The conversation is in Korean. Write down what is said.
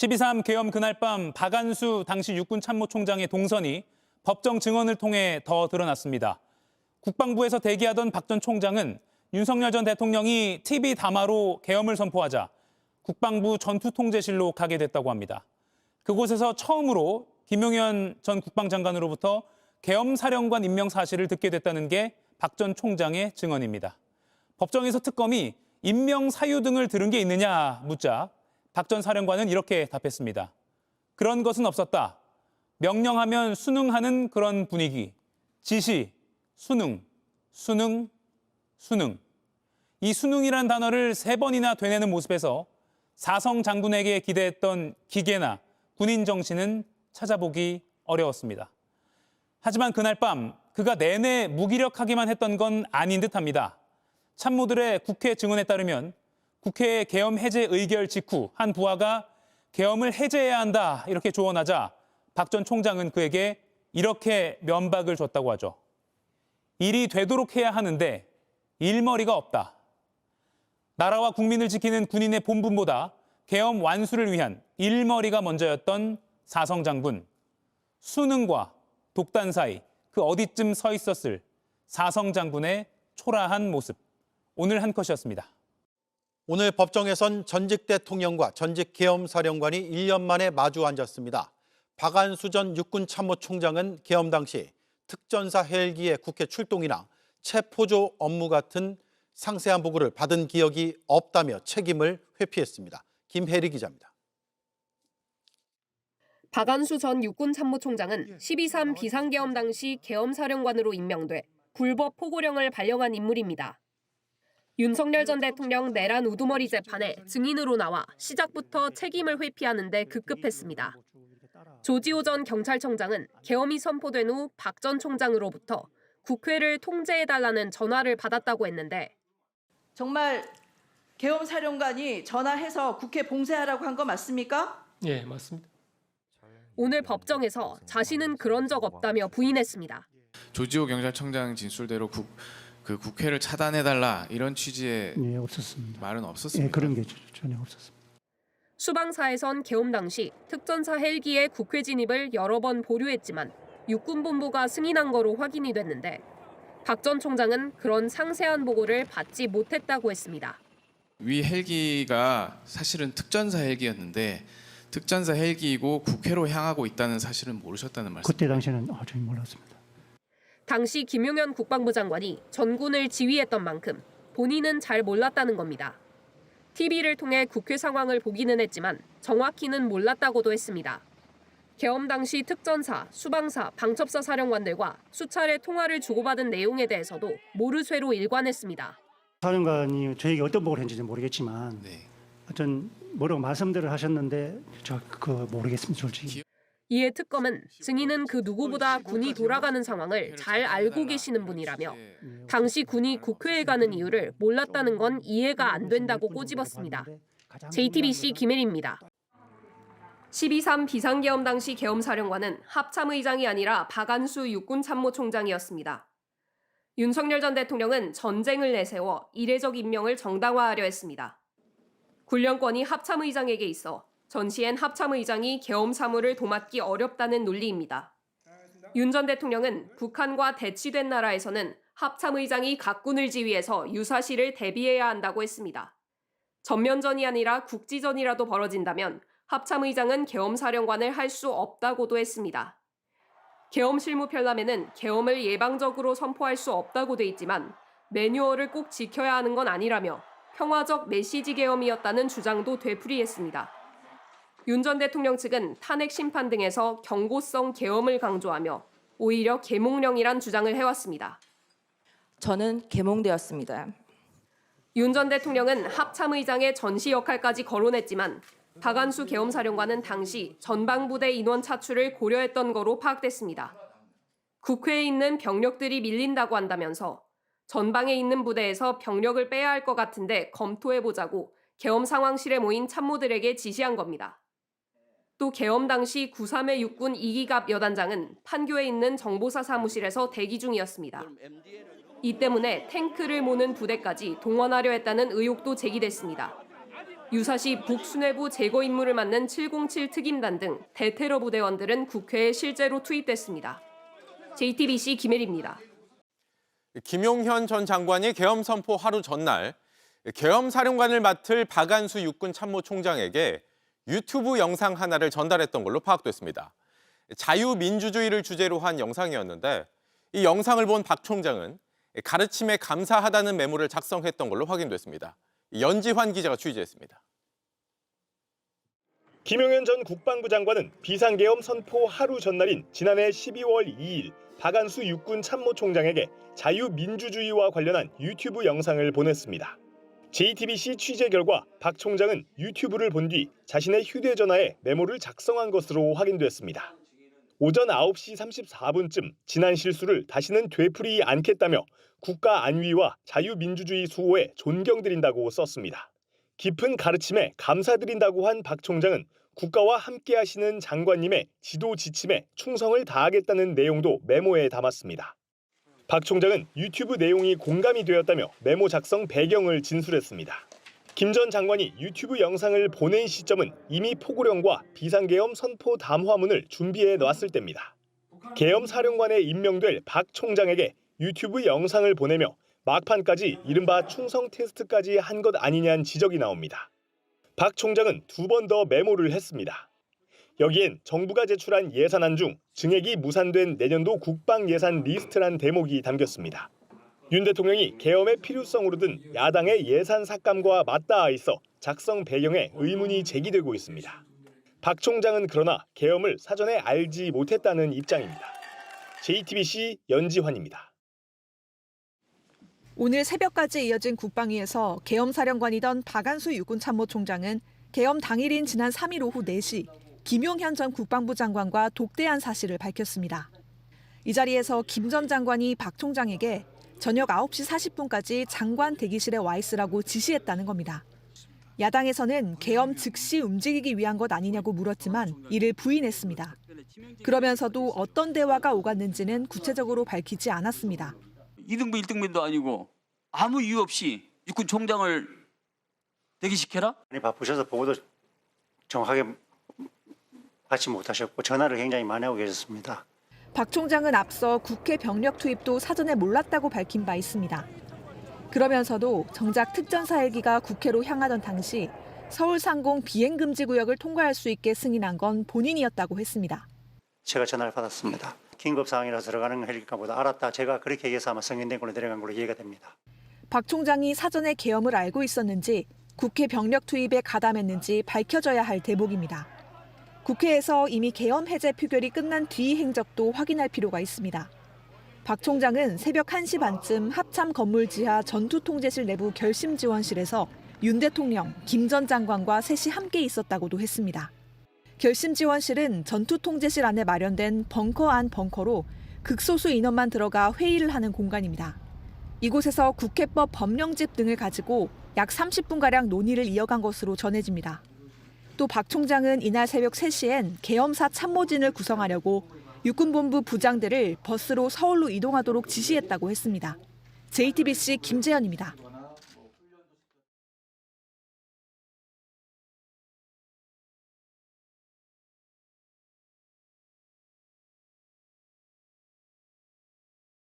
12.3 계엄 그날 밤 박안수 당시 육군참모총장의 동선이 법정 증언을 통해 더 드러났습니다. 국방부에서 대기하던 박 전 총장은 윤석열 전 대통령이 TV 담화로 계엄을 선포하자 국방부 전투통제실로 가게 됐다고 합니다. 그곳에서 처음으로 김용현 전 국방장관으로부터 계엄사령관 임명 사실을 듣게 됐다는 게 박 전 총장의 증언입니다. 법정에서 특검이 임명 사유 등을 들은 게 있느냐 묻자 박 전 사령관은 이렇게 답했습니다. 그런 것은 없었다. 명령하면 순응하는 그런 분위기. 지시, 순응, 순응, 순응. 이 순응이란 단어를 3번이나 되뇌는 모습에서 사성 장군에게 기대했던 기계나 군인 정신은 찾아보기 어려웠습니다. 하지만 그날 밤 그가 내내 무기력하기만 했던 건 아닌 듯합니다. 참모들의 국회 증언에 따르면 국회의 계엄 해제 의결 직후 한 부하가 계엄을 해제해야 한다 이렇게 조언하자 박 전 총장은 그에게 이렇게 면박을 줬다고 하죠. 일이 되도록 해야 하는데 일머리가 없다. 나라와 국민을 지키는 군인의 본분보다 계엄 완수를 위한 일머리가 먼저였던 사성 장군. 순응과 독단 사이 그 어디쯤 서 있었을 사성 장군의 초라한 모습. 오늘 한 컷이었습니다. 오늘 법정에선 전직 대통령과 전직 계엄사령관이 1년 만에 마주 앉았습니다. 박안수 전 육군참모총장은 계엄 당시 특전사 헬기의 국회 출동이나 체포조 업무 같은 상세한 보고를 받은 기억이 없다며 책임을 회피했습니다. 김혜리 기자입니다. 박안수 전 육군참모총장은 12.3 비상계엄 당시 계엄사령관으로 임명돼 굴법 포고령을 발령한 인물입니다. 윤석열 전 대통령 내란 우두머리 재판에 증인으로 나와 시작부터 책임을 회피하는 데 급급했습니다. 조지호 전 경찰청장은 계엄이 선포된 후 박 전 총장으로부터 국회를 통제해달라는 전화를 받았다고 했는데 정말 계엄사령관이 전화해서 국회 봉쇄하라고 한 거 맞습니까? 예, 맞습니다. 오늘 법정에서 자신은 그런 적 없다며 부인했습니다. 조지호 경찰청장 진술대로 국회를 차단해달라 이런 취지의 없었습니다. 말은 없었습니다. 그런 게 전혀 없었습니다. 수방사에선 계엄 당시 특전사 헬기의 국회 진입을 여러 번 보류했지만 육군본부가 승인한 거로 확인이 됐는데 박 전 총장은 그런 상세한 보고를 받지 못했다고 했습니다. 위 헬기가 사실은 특전사 헬기였는데 특전사 헬기이고 국회로 향하고 있다는 사실은 모르셨다는 말씀. 그때 당시에는 전혀 몰랐습니다. 당시 김용현 국방부 장관이 전군을 지휘했던 만큼 본인은 잘 몰랐다는 겁니다. TV를 통해 국회 상황을 보기는 했지만 정확히는 몰랐다고도 했습니다. 계엄 당시 특전사, 수방사, 방첩사 사령관들과 수차례 통화를 주고받은 내용에 대해서도 모르쇠로 일관했습니다. 사령관이 저에게 어떤 보고를 했는지 모르겠지만 어떤 뭐라고 말씀들을 하셨는데 저 모르겠습니다, 솔직히. 이에 특검은 증인은 그 누구보다 군이 돌아가는 상황을 잘 알고 계시는 분이라며 당시 군이 국회에 가는 이유를 몰랐다는 건 이해가 안 된다고 꼬집었습니다. JTBC 김혜리입니다. 12.3 비상계엄 당시 계엄사령관은 합참의장이 아니라 박안수 육군참모총장이었습니다. 윤석열 전 대통령은 전쟁을 내세워 이례적 임명을 정당화하려 했습니다. 군령권이 합참의장에게 있어 전시엔 합참의장이 계엄 사무를 도맡기 어렵다는 논리입니다. 윤 전 대통령은 북한과 대치된 나라에서는 합참의장이 각군을 지휘해서 유사시를 대비해야 한다고 했습니다. 전면전이 아니라 국지전이라도 벌어진다면 합참의장은 계엄사령관을 할 수 없다고도 했습니다. 계엄 실무 편람에는 계엄을 예방적으로 선포할 수 없다고 돼 있지만 매뉴얼을 꼭 지켜야 하는 건 아니라며 평화적 메시지 계엄이었다는 주장도 되풀이했습니다. 윤 전 대통령 측은 탄핵 심판 등에서 경고성 계엄을 강조하며 오히려 계몽령이란 주장을 해왔습니다. 저는 계몽되었습니다. 윤 전 대통령은 합참의장의 전시 역할까지 거론했지만 박안수 계엄사령관은 당시 전방부대 인원 차출을 고려했던 거로 파악됐습니다. 국회에 있는 병력들이 밀린다고 한다면서 전방에 있는 부대에서 병력을 빼야 할 것 같은데 검토해보자고 계엄 상황실에 모인 참모들에게 지시한 겁니다. 또 계엄 당시 9.3의 육군 이기갑 여단장은 판교에 있는 정보사 사무실에서 대기 중이었습니다. 이 때문에 탱크를 모는 부대까지 동원하려 했다는 의혹도 제기됐습니다. 유사시 북수뇌부 제거 임무를 맡는 707 특임단 등 대테러 부대원들은 국회에 실제로 투입됐습니다. JTBC 김혜리입니다. 김용현 전 장관이 계엄 선포 하루 전날 계엄 사령관을 맡을 박안수 육군 참모총장에게 유튜브 영상 하나를 전달했던 걸로 파악됐습니다. 자유민주주의를 주제로 한 영상이었는데 이 영상을 본 박 총장은 가르침에 감사하다는 메모를 작성했던 걸로 확인됐습니다. 연지환 기자가 취재했습니다. 김용현 전 국방부 장관은 비상계엄 선포 하루 전날인 지난해 12월 2일 박안수 육군 참모총장에게 자유민주주의와 관련한 유튜브 영상을 보냈습니다. JTBC 취재 결과 박 총장은 유튜브를 본 뒤 자신의 휴대전화에 메모를 작성한 것으로 확인됐습니다. 오전 9시 34분쯤 지난 실수를 다시는 되풀이 않겠다며 국가 안위와 자유민주주의 수호에 존경드린다고 썼습니다. 깊은 가르침에 감사드린다고 한 박 총장은 국가와 함께하시는 장관님의 지도 지침에 충성을 다하겠다는 내용도 메모에 담았습니다. 박 총장은 유튜브 내용이 공감이 되었다며 메모 작성 배경을 진술했습니다. 김 전 장관이 유튜브 영상을 보낸 시점은 이미 포고령과 비상계엄 선포 담화문을 준비해 놨을 때입니다. 계엄 사령관에 임명될 박 총장에게 유튜브 영상을 보내며 막판까지 이른바 충성 테스트까지 한 것 아니냐는 지적이 나옵니다. 박 총장은 2번 더 메모를 했습니다. 여기엔 정부가 제출한 예산안 중 증액이 무산된 내년도 국방 예산 리스트란 대목이 담겼습니다. 윤 대통령이 계엄의 필요성으로 든 야당의 예산 삭감과 맞닿아 있어 작성 배경에 의문이 제기되고 있습니다. 박 총장은 그러나 계엄을 사전에 알지 못했다는 입장입니다. JTBC 연지환입니다. 오늘 새벽까지 이어진 국방위에서 계엄 사령관이던 박안수 육군 참모총장은 계엄 당일인 지난 3일 오후 4시 김용현 전 국방부 장관과 독대한 사실을 밝혔습니다. 이 자리에서 김 전 장관이 박 총장에게 저녁 9시 40분까지 장관 대기실에 와 있으라고 지시했다는 겁니다. 야당에서는 계엄 즉시 움직이기 위한 것 아니냐고 물었지만 이를 부인했습니다. 그러면서도 어떤 대화가 오갔는지는 구체적으로 밝히지 않았습니다. 2등분 1등분도 아니고 아무 이유 없이 육군 총장을 대기시켜라? 바쁘셔서 보고도 정확하게 받지 못하셨고 전화를 굉장히 많이 하고 계셨습니다. 박 총장은 앞서 국회 병력 투입도 사전에 몰랐다고 밝힌 바 있습니다. 그러면서도 정작 특전사 헬기가 국회로 향하던 당시 서울 상공 비행금지 구역을 통과할 수 있게 승인한 건 본인이었다고 했습니다. 제가 전화를 받았습니다. 긴급 상황이라서 들어가는 헬기가보다 알았다. 제가 그렇게 얘기해서 아마 승인된 걸로 내려간 걸로 이해가 됩니다. 박 총장이 사전에 계엄을 알고 있었는지 국회 병력 투입에 가담했는지 밝혀져야 할 대목입니다. 국회에서 이미 계엄 해제 표결이 끝난 뒤 행적도 확인할 필요가 있습니다. 박 총장은 새벽 1시 반쯤 합참 건물 지하 전투통제실 내부 결심지원실에서 윤 대통령, 김 전 장관과 셋이 함께 있었다고도 했습니다. 결심지원실은 전투통제실 안에 마련된 벙커 안 벙커로 극소수 인원만 들어가 회의를 하는 공간입니다. 이곳에서 국회법 법령집 등을 가지고 약 30분가량 논의를 이어간 것으로 전해집니다. 또 박 총장은 이날 새벽 3시엔 계엄사 참모진을 구성하려고 육군본부 부장들을 버스로 서울로 이동하도록 지시했다고 했습니다. JTBC 김재현입니다.